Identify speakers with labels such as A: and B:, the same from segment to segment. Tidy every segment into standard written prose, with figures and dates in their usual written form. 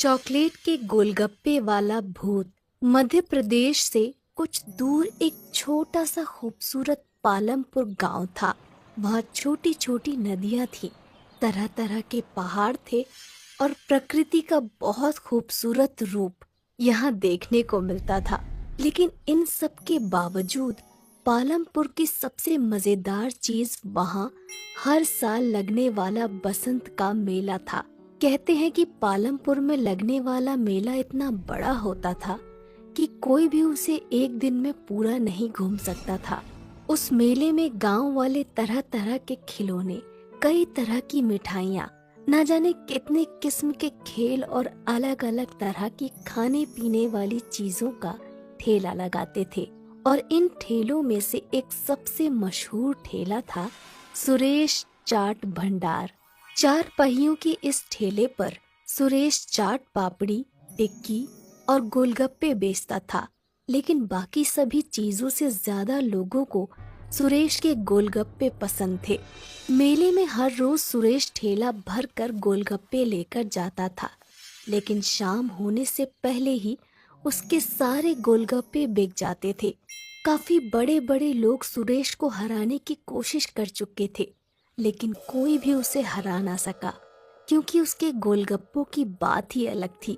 A: Chocolate के गोलगप्पे वाला भूत। मध्य प्रदेश से कुछ दूर एक छोटा सा खूबसूरत पालमपुर गांव था। वहाँ छोटी छोटी नदियाँ थी, तरह तरह के पहाड़ थे और प्रकृति का बहुत खूबसूरत रूप यहाँ देखने को मिलता था। लेकिन इन सब के बावजूद पालमपुर की सबसे मजेदार चीज वहाँ हर साल लगने वाला बसंत का मेला था। कहते हैं कि पालमपुर में लगने वाला मेला इतना बड़ा होता था कि कोई भी उसे एक दिन में पूरा नहीं घूम सकता था। उस मेले में गांव वाले तरह तरह के खिलौने, कई तरह की मिठाइयाँ, ना जाने कितने किस्म के खेल और अलग अलग तरह की खाने पीने वाली चीजों का ठेला लगाते थे। और इन ठेलों में से एक सबसे मशहूर ठेला था सुरेश चाट भंडार। चार पहियों के इस ठेले पर सुरेश चाट पापड़ी, टिक्की और गोलगप्पे बेचता था। लेकिन बाकी सभी चीजों से ज्यादा लोगों को सुरेश के गोलगप्पे पसंद थे। मेले में हर रोज सुरेश ठेला भर कर गोलगप्पे लेकर जाता था, लेकिन शाम होने से पहले ही उसके सारे गोलगप्पे बिक जाते थे। काफी बड़े बड़े लोग सुरेश को हराने की कोशिश कर चुके थे, लेकिन कोई भी उसे हरा ना सका, क्योंकि उसके गोलगप्पों की बात ही अलग थी।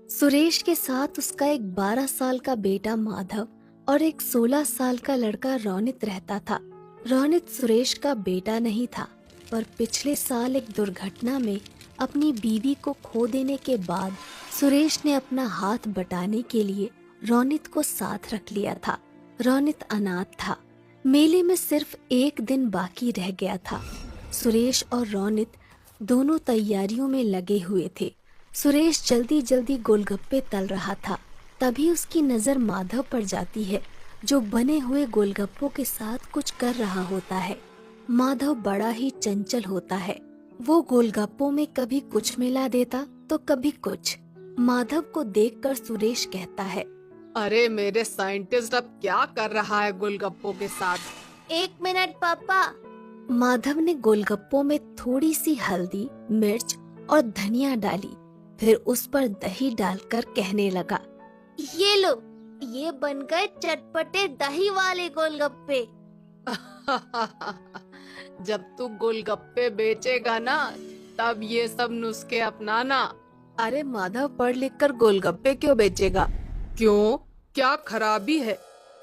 A: सुरेश के साथ उसका एक 12 साल का बेटा माधव और एक 16 साल का लड़का रोनित रहता था। रोनित सुरेश का बेटा नहीं था, पर पिछले साल एक दुर्घटना में अपनी बीवी को खो देने के बाद सुरेश ने अपना हाथ बटाने के लिए रोनित को साथ रख लिया था। रोनित अनाथ था। मेले में सिर्फ एक दिन बाकी रह गया था। सुरेश और रोनित दोनों तैयारियों में लगे हुए थे। सुरेश जल्दी जल्दी गोलगप्पे तल रहा था। तभी उसकी नजर माधव पर जाती है, जो बने हुए गोलगप्पों के साथ कुछ कर रहा होता है। माधव बड़ा ही चंचल होता है। वो गोलगप्पों में कभी कुछ मिला देता तो कभी कुछ। माधव को देखकर सुरेश कहता है,
B: अरे मेरे साइंटिस्ट अब क्या कर रहा है गोलगप्पों के साथ?
A: 1 मिनट पापा। माधव ने गोलगप्पों में थोड़ी सी हल्दी, मिर्च और धनिया डाली, फिर उस पर दही डालकर कहने लगा, ये लो, ये बन गए चटपटे दही वाले गोलगप्पे।
B: जब तू गोलगप्पे बेचेगा ना, तब ये सब नुस्खे अपनाना। अरे माधव पढ़ लिख कर गोलगप्पे क्यों बेचेगा? क्यों? क्या खराबी है?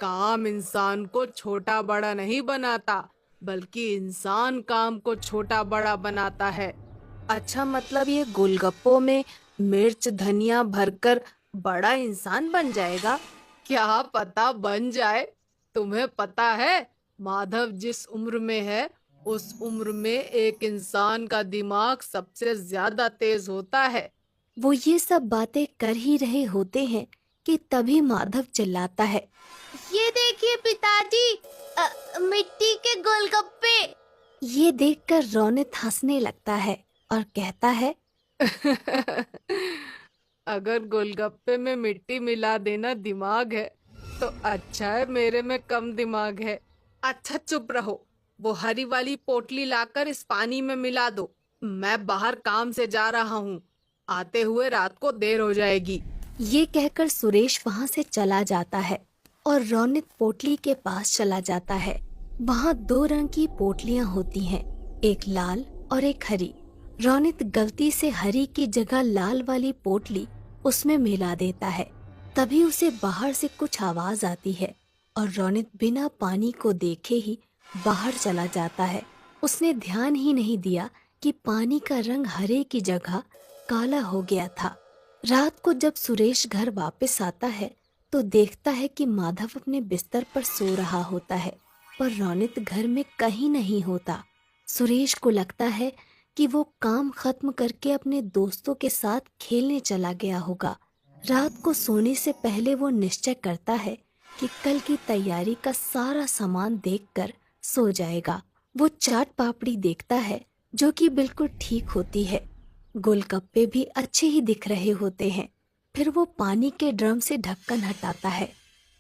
B: काम इंसान को छोटा बड़ा नहीं बनाता, बल्कि इंसान काम को छोटा बड़ा बनाता है। अच्छा, मतलब ये गोलगप्पों में मिर्च धनिया भरकर बड़ा इंसान बन जाएगा? क्या पता बन जाए। तुम्हें पता है, माधव जिस उम्र में है, उस उम्र में एक इंसान का दिमाग सबसे ज्यादा तेज होता है।
A: वो ये सब बातें कर ही रहे होते हैं कि तभी माधव चिल्लाता है, ये देखिए पिताजी, मिट्टी के गोलगप्पे। ये देखकर रोनित हंसने लगता है और कहता है,
B: अगर गोलगप्पे में मिट्टी मिला देना दिमाग है, तो अच्छा है मेरे में कम दिमाग है। अच्छा चुप रहो, वो हरी वाली पोटली लाकर इस पानी में मिला दो। मैं बाहर काम से जा रहा हूँ, आते हुए रात को देर हो जाएगी।
A: ये कहकर सुरेश वहाँ से चला जाता है और रोनित पोटली के पास चला जाता है। वहाँ 2 रंग की पोटलियाँ होती हैं, एक लाल और एक हरी। रोनित गलती से हरी की जगह लाल वाली पोटली उसमें मिला देता है। तभी उसे बाहर से कुछ आवाज आती है और रोनित बिना पानी को देखे ही बाहर चला जाता है। उसने ध्यान ही नहीं दिया कि पानी का रंग हरे की जगह काला हो गया था। रात को जब सुरेश घर वापस आता है तो देखता है कि माधव अपने बिस्तर पर सो रहा होता है, पर रोनित घर में कहीं नहीं होता। सुरेश को लगता है कि वो काम खत्म करके अपने दोस्तों के साथ खेलने चला गया होगा। रात को सोने से पहले वो निश्चय करता है कि कल की तैयारी का सारा सामान देखकर सो जाएगा। वो चाट पापड़ी देखता है, जो कि बिल्कुल ठीक होती है। गोलगप्पे भी अच्छे ही दिख रहे होते हैं। फिर वो पानी के ड्रम से ढक्कन हटाता है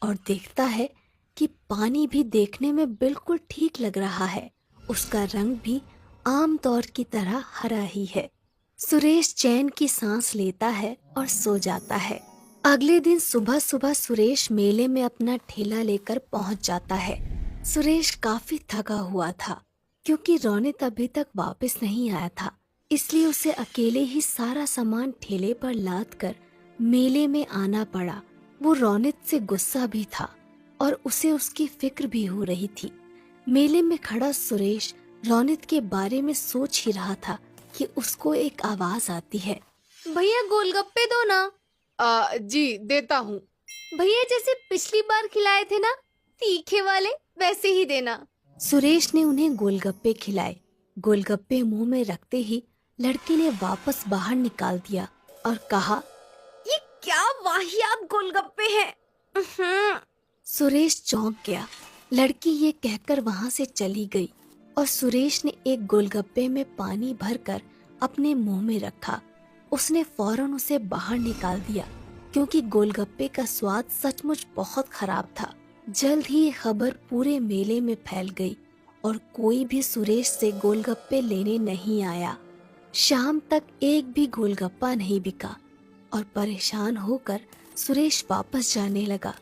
A: और देखता है कि पानी भी देखने में बिल्कुल ठीक लग रहा है। उसका रंग भी आम तौर की तरह हरा ही है। सुरेश चैन की सांस लेता है और सो जाता है। अगले दिन सुबह सुबह सुरेश मेले में अपना ठेला लेकर पहुंच जाता है। सुरेश काफी थका हुआ था क्योंकि रौनित अभी तक वापस नहीं आया था, इसलिए उसे अकेले ही सारा सामान ठेले पर लाद कर मेले में आना पड़ा। वो रौनित से गुस्सा भी था और उसे उसकी फिक्र भी हो रही थी। मेले में खड़ा सुरेश रौनित के बारे में सोच ही रहा था कि उसको एक आवाज आती है,
C: भैया गोलगप्पे दो ना।
B: जी देता हूँ।
C: भैया जैसे पिछली बार खिलाए थे ना, तीखे वाले, वैसे ही देना।
A: सुरेश ने उन्हें गोलगप्पे खिलाए। गोलगप्पे मुंह में रखते ही लड़की ने वापस बाहर निकाल दिया और कहा,
C: ये क्या वाहियात गोलगप्पे हैं।
A: सुरेश चौंक गया। लड़की ये कहकर वहां से चली गई और सुरेश ने एक गोलगप्पे में पानी भरकर अपने मुंह में रखा। उसने फौरन उसे बाहर निकाल दिया क्योंकि गोलगप्पे का स्वाद सचमुच बहुत खराब था। जल्द ही ये खबर पूरे मेले में फैल गई और कोई भी सुरेश से गोलगप्पे लेने नहीं आया। शाम तक एक भी गोलगप्पा नहीं बिका और परेशान होकर सुरेश वापस जाने लगा।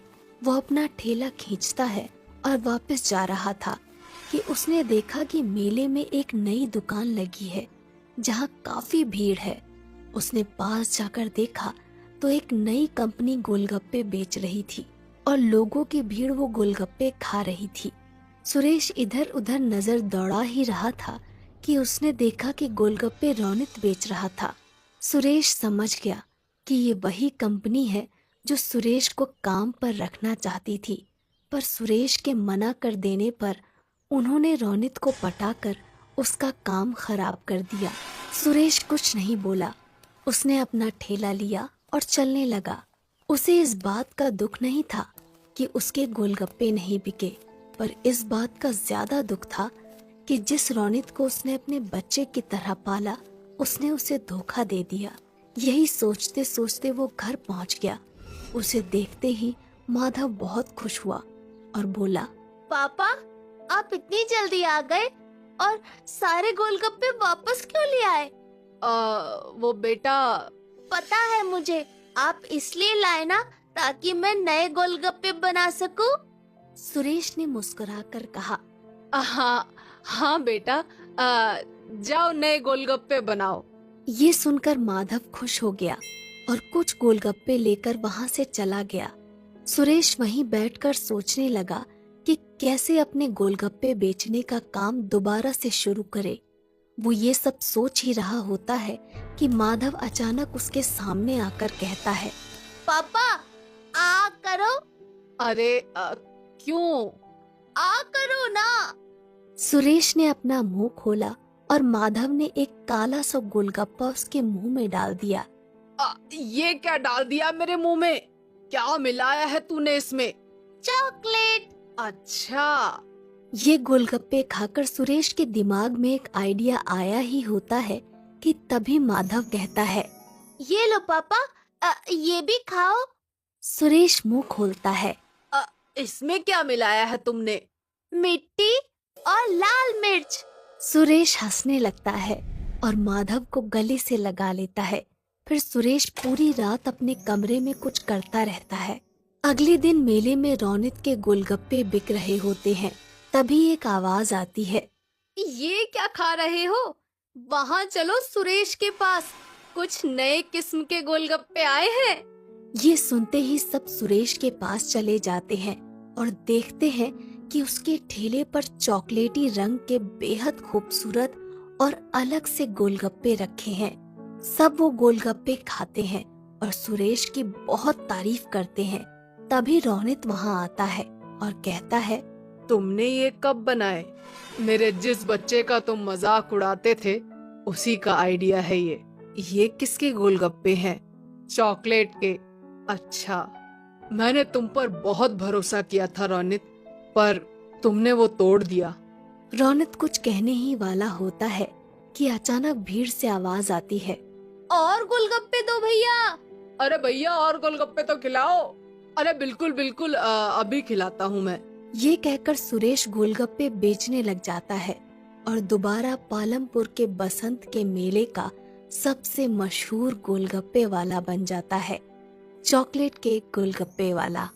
A: वो अपना ठेला खींचता है और वापस जा रहा था कि उसने देखा कि मेले में एक नई दुकान लगी है जहाँ काफी भीड़ है। उसने पास जाकर देखा तो एक नई कंपनी गोलगप्पे बेच रही थी और लोगों की भीड़ वो गोलगप्पे खा रही थी। सुरेश इधर उधर नजर दौड़ा ही रहा था कि उसने देखा कि गोलगप्पे रौनित बेच रहा था। सुरेश समझ गया कि ये वही कंपनी है जो सुरेश को काम पर रखना चाहती थी, पर सुरेश के मना कर देने पर उन्होंने रौनित को पटाकर उसका काम खराब कर दिया। सुरेश कुछ नहीं बोला। उसने अपना ठेला लिया और चलने लगा। उसे इस बात का दुख नहीं था कि उसके गोलगप्पे नहीं बिके, पर इस बात का ज्यादा दुख था कि जिस रौनित को उसने अपने बच्चे की तरह पाला, उसने उसे धोखा दे दिया। यही सोचते सोचते वो घर पहुंच गया। उसे देखते ही माधव बहुत खुश हुआ और बोला,
C: पापा आप इतनी जल्दी आ गए और सारे गोलगप्पे वापस क्यों ले आए?
B: वो बेटा,
C: पता है मुझे, आप इसलिए लाए ना ताकि मैं नए गोलगप्पे बना सकूं।
A: सुरेश ने मुस्कुराकर कहा।
B: हाँ बेटा, जाओ नए गोलगप्पे बनाओ।
A: ये सुनकर माधव खुश हो गया और कुछ गोलगप्पे लेकर वहां से चला गया। सुरेश वहीं बैठकर सोचने लगा कि कैसे अपने गोलगप्पे बेचने का काम दोबारा से शुरू करे। वो ये सब सोच ही रहा होता है कि माधव अचानक उसके सामने आकर कहता है,
C: पापा आ करो।
B: अरे क्यों?
C: आ करो ना।
A: सुरेश ने अपना मुंह खोला और माधव ने एक काला सा गोलगप्पा उसके मुंह में डाल दिया।
B: ये क्या डाल दिया मेरे मुंह में? क्या मिलाया है तूने इसमें?
C: चॉकलेट।
B: अच्छा।
A: ये गोलगप्पे खाकर सुरेश के दिमाग में एक आइडिया आया ही होता है कि तभी माधव कहता है,
C: ये लो पापा, ये भी खाओ।
A: सुरेश मुंह खोलता है।
B: इसमें क्या मिलाया है तुमने?
C: मिट्टी और लाल मिर्च।
A: सुरेश हंसने लगता है और माधव को गले से लगा लेता है। फिर सुरेश पूरी रात अपने कमरे में कुछ करता रहता है। अगले दिन मेले में रौनित के गोलगप्पे बिक रहे होते हैं। तभी एक आवाज आती है,
C: ये क्या खा रहे हो? वहाँ चलो सुरेश के पास, कुछ नए किस्म के गोलगप्पे आए हैं।
A: ये सुनते ही सब सुरेश के पास चले जाते हैं और देखते हैं कि उसके ठेले पर चॉकलेटी रंग के बेहद खूबसूरत और अलग से गोलगप्पे रखे हैं। सब वो गोलगप्पे खाते हैं और सुरेश की बहुत तारीफ करते हैं। तभी रौनित वहाँ आता है और कहता है,
B: तुमने ये कब बनाए? मेरे जिस बच्चे का तुम मजाक उड़ाते थे उसी का आइडिया है ये। ये किसके गोलगप्पे हैं? चॉकलेट के। अच्छा, मैंने तुम पर बहुत भरोसा किया था रौनित, पर तुमने वो तोड़ दिया।
A: रौनित कुछ कहने ही वाला होता है कि अचानक भीड़ से आवाज आती है,
C: और गोलगप्पे दो भैया।
B: अरे भैया और गोलगप्पे तो खिलाओ। अरे बिल्कुल बिल्कुल, अभी खिलाता हूँ मैं।
A: ये कहकर सुरेश गोलगप्पे बेचने लग जाता है और दोबारा पालमपुर के बसंत के मेले का सबसे मशहूर गोलगप्पे वाला बन जाता है, चॉकलेट केक गोलगप्पे वाला।